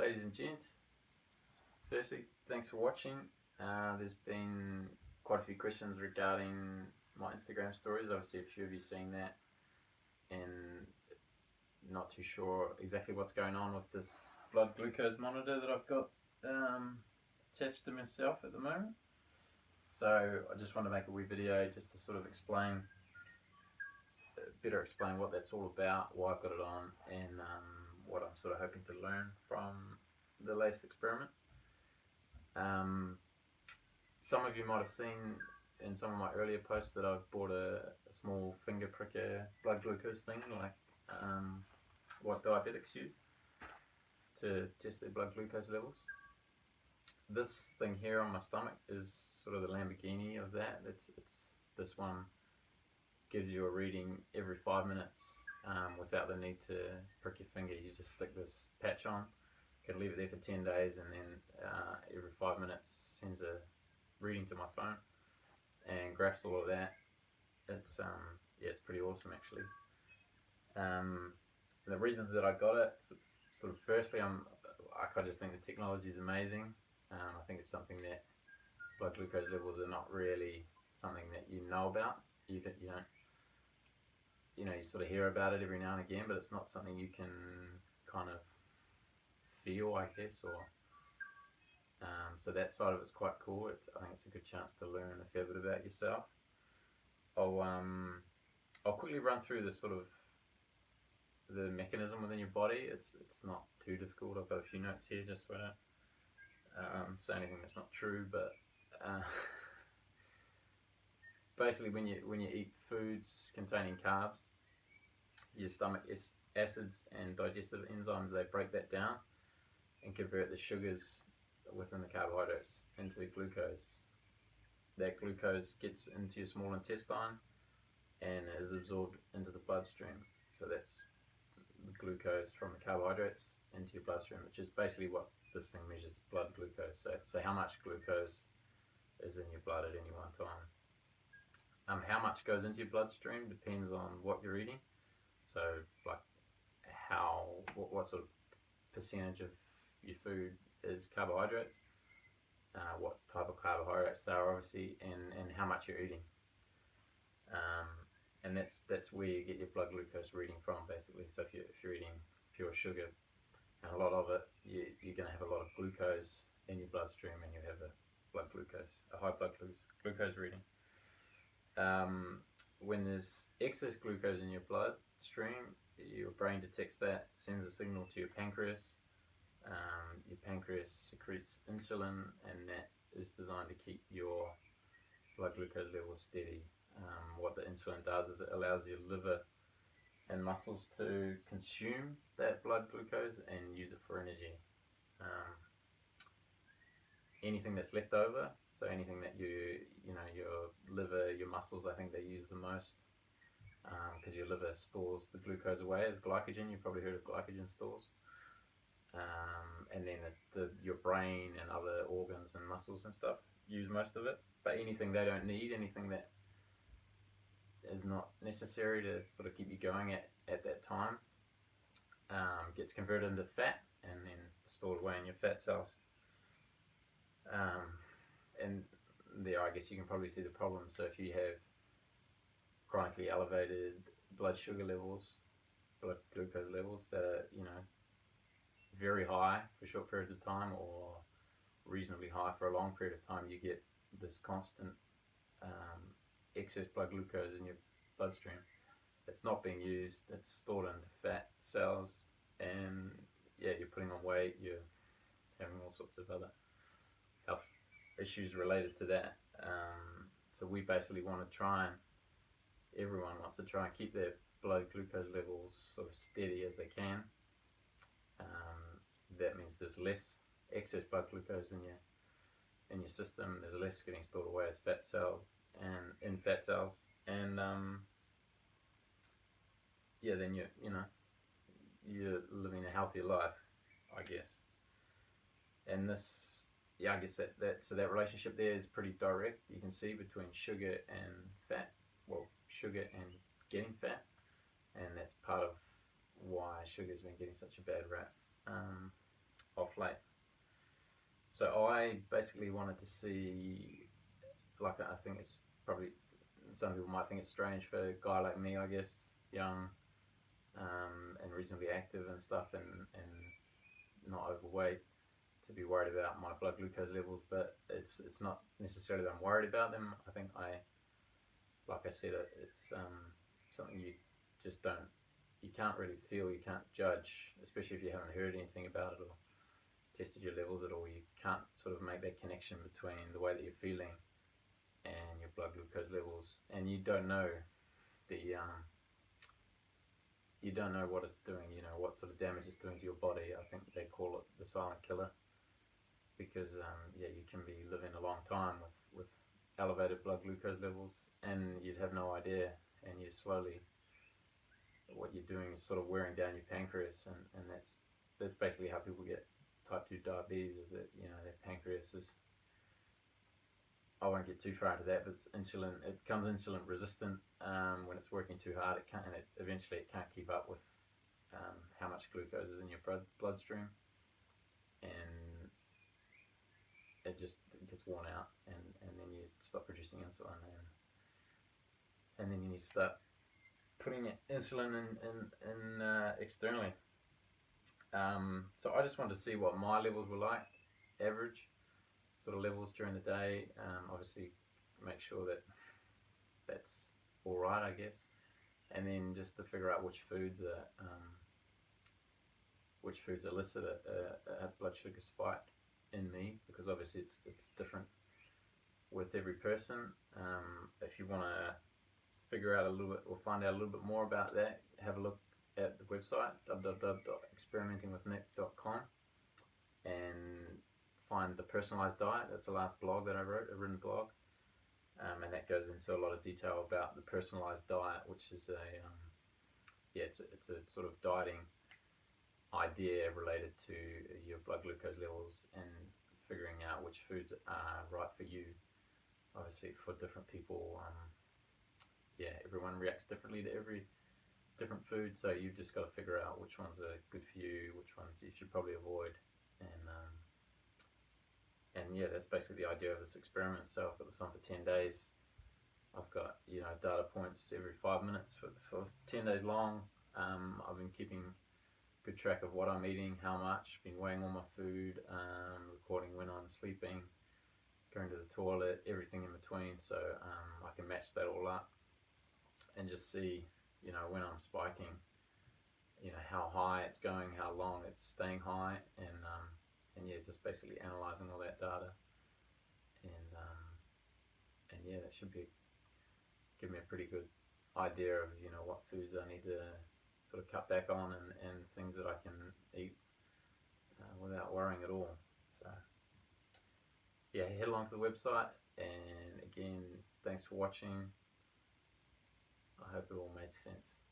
ladies and gents. Firstly, thanks for watching. There's been quite a few questions regarding my Instagram stories. Obviously, a few of you seen that and not too sure exactly what's going on with this blood glucose monitor that I've got attached to myself at the moment. So I just want to make a wee video just to sort of better explain what that's all about, why I've got it on, and what I'm sort of hoping to learn from the latest experiment. Some of you might have seen in some of my earlier posts that I've bought a small finger pricker blood glucose thing, like what diabetics use to test their blood glucose levels. This thing here on my stomach is sort of the Lamborghini of that. This one gives you a reading every 5 minutes without the need to prick your finger. You just stick this patch on, can leave it there for 10 days, and then every 5 minutes sends a reading to my phone and graphs all of that. It's it's pretty awesome actually. The reasons that I got it, sort of firstly, I just think the technology is amazing. I think it's something that blood glucose levels are not really something that you know about. You sort of hear about it every now and again, but it's not something you can kind of feel, I guess, or so that side of it's quite cool. I think it's a good chance to learn a fair bit about yourself. I'll quickly run through the sort of the mechanism within your body. It's not too difficult. I've got a few notes here just so I don't say anything that's not true, but basically when you eat foods containing carbs, your stomach acids and digestive enzymes, they break that down and convert the sugars within the carbohydrates into glucose. That glucose gets into your small intestine and is absorbed into the bloodstream. So that's the glucose from the carbohydrates into your bloodstream, which is basically what this thing measures, blood glucose. So how much glucose is in your blood at any one time. How much goes into your bloodstream depends on what you're eating. So like what sort of percentage of your food is carbohydrates, what type of carbohydrates they are obviously, and how much you're eating. And that's where you get your blood glucose reading from basically. So if you're eating pure sugar and a lot of it, you're going to have a lot of glucose in your bloodstream, and you have a high blood glucose reading. When there's excess glucose in your bloodstream, your brain detects that, sends a signal to your pancreas. Your pancreas secretes insulin, and that is designed to keep your blood glucose levels steady. What the insulin does is it allows your liver and muscles to consume that blood glucose and use it for energy. Anything that's left over, so anything that your liver, your muscles, I think they use the most, because your liver stores the glucose away as glycogen. You've probably heard of glycogen stores. And then your brain and other organs and muscles and stuff use most of it. But anything they don't need, anything that is not necessary to sort of keep you going at that time, gets converted into fat and then stored away in your fat cells. And there, I guess you can probably see the problem. So if you have chronically elevated blood sugar levels, blood glucose levels that are, very high for short periods of time or reasonably high for a long period of time, you get this constant excess blood glucose in your bloodstream. It's not being used, it's stored into fat cells, and you're putting on weight, you're having all sorts of other health issues related to that. So we basically want to everyone wants to try and keep their blood glucose levels sort of steady as they can. That means there's less excess blood glucose in your system. There's less getting stored away as fat cells and in fat cells, and then you're living a healthier life, I guess. And this, I guess so that relationship there is pretty direct. You can see between sugar and fat. Well, sugar and getting fat, and that's part of why sugar's been getting such a bad rap off So I basically wanted to see, like, I think it's probably, some people might think it's strange for a guy like me, I guess, young, and reasonably active and stuff, and not overweight, to be worried about my blood glucose levels, but it's not necessarily that I'm worried about them. I think like I said, it's something you just you can't really feel, you can't judge, especially if you haven't heard anything about it or tested your levels at all. You can't sort of make that connection between the way that you're feeling and your blood glucose levels, and you don't know the you don't know what it's doing, you know, what sort of damage it's doing to your body. I think they call it the silent killer, because yeah, you can be living a long time with elevated blood glucose levels, and you'd have no idea, and you slowly, what you're doing is sort of wearing down your pancreas, and that's basically how people get type 2 diabetes, is that, you know, their pancreas is, I won't get too far into that, but it becomes insulin resistant when it's working too hard. Eventually it can't keep up with how much glucose is in your bloodstream, and it gets worn out, and then you stop producing insulin, and then you need to start putting insulin in externally. So I just wanted to see what my levels were like, average sort of levels during the day. Obviously make sure that that's all right, I guess, and then just to figure out which foods elicit a blood sugar spike in me, because obviously it's different with every person. If you want to figure out a little bit or find out a little bit more about that, have a look at the website www.experimentingwithnick.com and find the personalized diet. That's the last blog that I wrote, a written blog, and that goes into a lot of detail about the personalized diet, which is it's a sort of dieting idea related to your blood glucose levels and figuring out which foods are right for you. Obviously, for different people, everyone reacts differently to every different food, so you've just got to figure out which ones are good for you, which ones you should probably avoid, and yeah, that's basically the idea of this experiment. So I've got this on for 10 days. I've got, you know, data points every 5 minutes for 10 days long. I've been keeping good track of what I'm eating, how much, been weighing all my food, recording when I'm sleeping, going to the toilet, everything in between, so I can match that all up and just see, you know, when I'm spiking, you know, how high it's going, how long it's staying high, and yeah, just basically analysing all that data, and yeah, that should give me a pretty good idea of, you know, what foods I need to sort of cut back on, and things that I can eat without worrying at all. So yeah, head along to the website, and again, thanks for watching. I hope it all made sense.